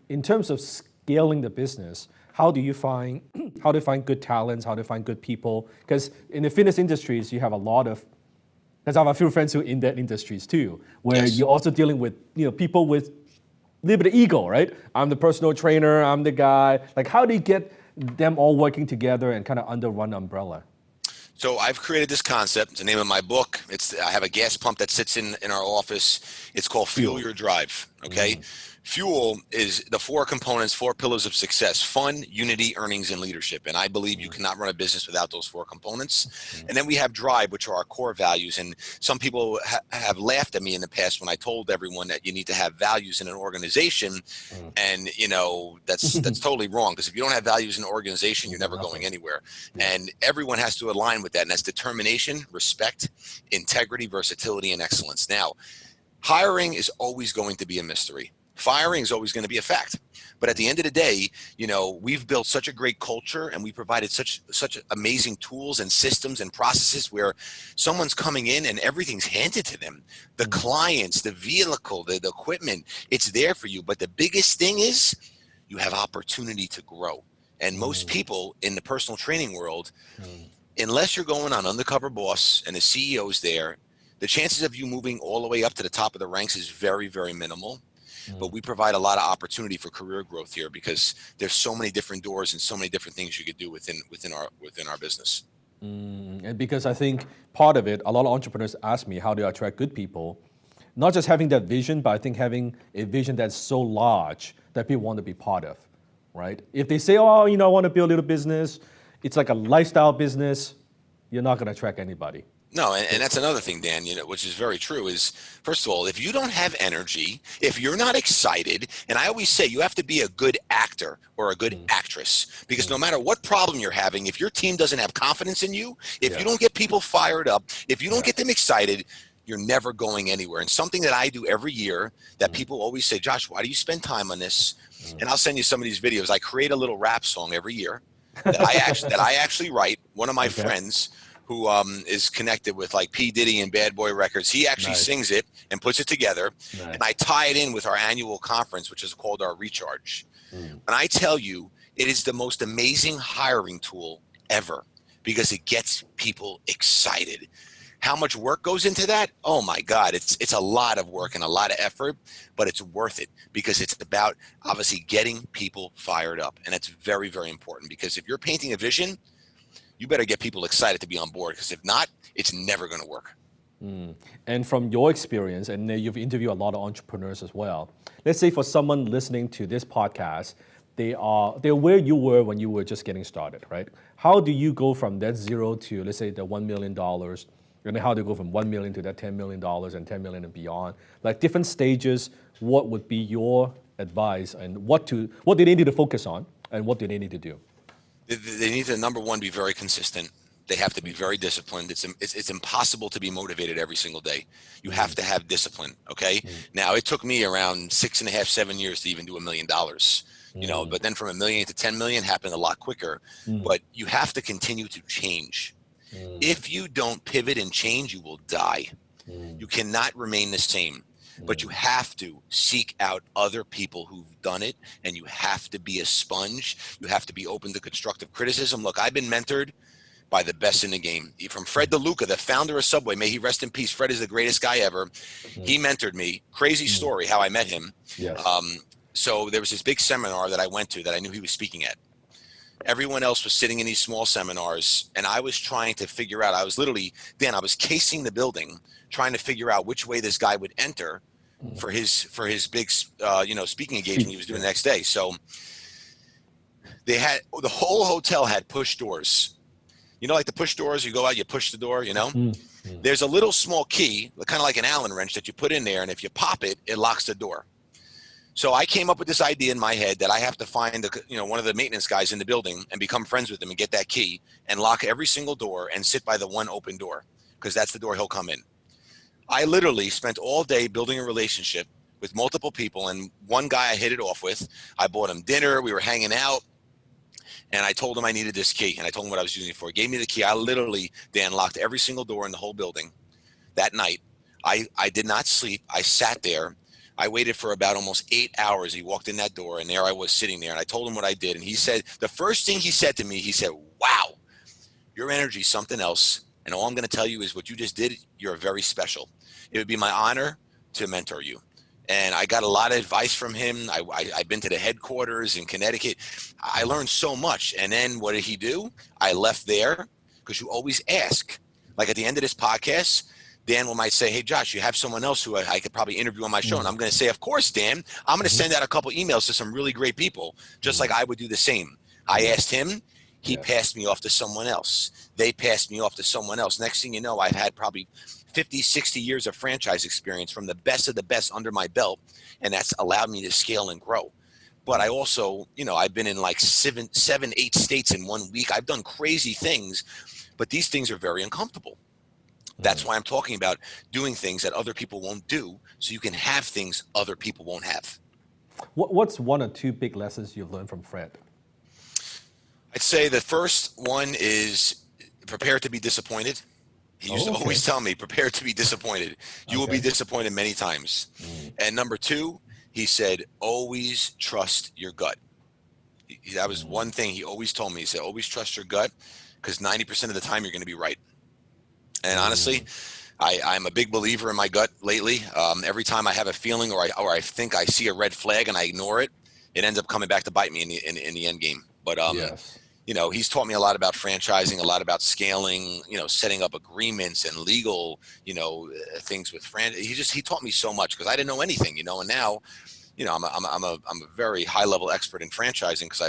in terms of scaling the business, how do you find how to find good talents, how to find good people? Because in the fitness industries, you have a lot of, because I have a few friends who are in that industries too, where Yes. you're also dealing with people with a little bit of ego, right? I'm the personal trainer, I'm the guy. Like, how do you get them all working together and kind of under one umbrella? So I've created this concept. It's the name of my book. I have a gas pump that sits in our office. It's called Fuel Your Drive. Okay. Fuel is the four components, four pillars of success: fun, unity, earnings, and leadership. And I believe you cannot run a business without those four components. And then we have drive, which are our core values. And some people have laughed at me in the past when I told everyone that you need to have values in an organization. And that's totally wrong, because if you don't have values in an organization, you're never going anywhere. And everyone has to align with that. And that's determination, respect, integrity, versatility, and excellence. Now, hiring is always going to be a mystery. Firing is always going to be a fact. But at the end of the day, we've built such a great culture, and we provided such amazing tools and systems and processes where someone's coming in and everything's handed to them. The clients, the vehicle, the equipment, it's there for you. But the biggest thing is you have opportunity to grow. And most people in the personal training world, unless you're going on Undercover Boss and the CEO's there, the chances of you moving all the way up to the top of the ranks is very, very minimal. But we provide a lot of opportunity for career growth here, because there's so many different doors and so many different things you could do within our business. And because I think part of it, a lot of entrepreneurs ask me, how do I attract good people? Not just having that vision, but I think having a vision that's so large that people want to be part of, right? If they say, oh, I want to build a little business, it's like a lifestyle business, you're not going to attract anybody. No, and that's another thing, Dan, which is very true, is, first of all, if you don't have energy, if you're not excited, and I always say you have to be a good actor or a good actress, because no matter what problem you're having, if your team doesn't have confidence in you, if you don't get people fired up, if you don't get them excited, you're never going anywhere. And something that I do every year that people always say, Josh, why do you spend time on this? And I'll send you some of these videos. I create a little rap song every year that I actually write. One of my friends who is connected with like P. Diddy and Bad Boy Records, he actually sings it and puts it together. And I tie it in with our annual conference, which is called our Recharge. And I tell you, it is the most amazing hiring tool ever, because it gets people excited. How much work goes into that? Oh my God, it's a lot of work and a lot of effort, but it's worth it, because it's about obviously getting people fired up. And that's very, very important, because if you're painting a vision, you better get people excited to be on board, because if not, it's never going to work. And from your experience, and you've interviewed a lot of entrepreneurs as well, let's say for someone listening to this podcast, they're where you were when you were just getting started, right? How do you go from that zero to, let's say, the $1 million, and then how do you go from $1 million to that $10 million and $10 million and beyond? Like different stages, what would be your advice, and what do they need to focus on, and what do they need to do? They need to, number one, be very consistent. They have to be very disciplined. It's impossible to be motivated every single day. You have to have discipline. Okay. Now, it took me around 6.5, 7 years to even do $1 million. But then from $1 million to 10 million happened a lot quicker. But you have to continue to change. If you don't pivot and change, you will die. You cannot remain the same. But you have to seek out other people who've done it, and you have to be a sponge. You have to be open to constructive criticism. Look, I've been mentored by the best in the game. From Fred DeLuca, the founder of Subway, may he rest in peace. Fred is the greatest guy ever. He mentored me. Crazy story how I met him. So there was this big seminar that I went to that I knew he was speaking at. Everyone else was sitting in these small seminars, and I was trying to figure out, I was casing the building, trying to figure out which way this guy would enter for his big speaking engagement he was doing the next day. So they had, the whole hotel had push doors. Like the push doors, you go out, you push the door, There's a little small key, kind of like an Allen wrench, that you put in there, and if you pop it, it locks the door. So I came up with this idea in my head that I have to find one of the maintenance guys in the building and become friends with him and get that key and lock every single door and sit by the one open door, because that's the door he'll come in. I literally spent all day building a relationship with multiple people, and one guy I hit it off with. I bought him dinner, we were hanging out, and I told him I needed this key, and I told him what I was using it for. He gave me the key. I literally, Dan, locked every single door in the whole building that night. I did not sleep. I sat there. I waited for about almost 8 hours. He walked in that door, and there I was sitting there, and I told him what I did. And he said, the first thing he said to me, he said, wow, your energy is something else. And all I'm going to tell you is what you just did, you're very special. It would be my honor to mentor you. And I got a lot of advice from him. I've been to the headquarters in Connecticut. I learned so much. And then what did he do? I left there, because you always ask. Like at the end of this podcast, Dan might say, hey, Josh, you have someone else who I could probably interview on my show. And I'm going to say, of course, Dan. I'm going to send out a couple emails to some really great people, just like I would do the same. I asked him. He passed me off to someone else. They passed me off to someone else. Next thing you know, I've had probably 50, 60 years of franchise experience from the best of the best under my belt. And that's allowed me to scale and grow. But I also, I've been in like 7, 8 states in 1 week. I've done crazy things, but these things are very uncomfortable. That's why I'm talking about doing things that other people won't do, so you can have things other people won't have. What's 1 or 2 big lessons you've learned from Fred? I'd say the first one is prepare to be disappointed. He used to always tell me, prepare to be disappointed. You will be disappointed many times. And number 2, he said, always trust your gut. That was one thing he always told me. He said, always trust your gut, because 90% of the time you're going to be right. And honestly, I'm a big believer in my gut lately. Every time I have a feeling or I think I see a red flag and I ignore it, it ends up coming back to bite me in the end game. But he's taught me a lot about franchising, a lot about scaling, setting up agreements and legal, things with franchise. He taught me so much, because I didn't know anything, and now, I'm a very high level expert in franchising, because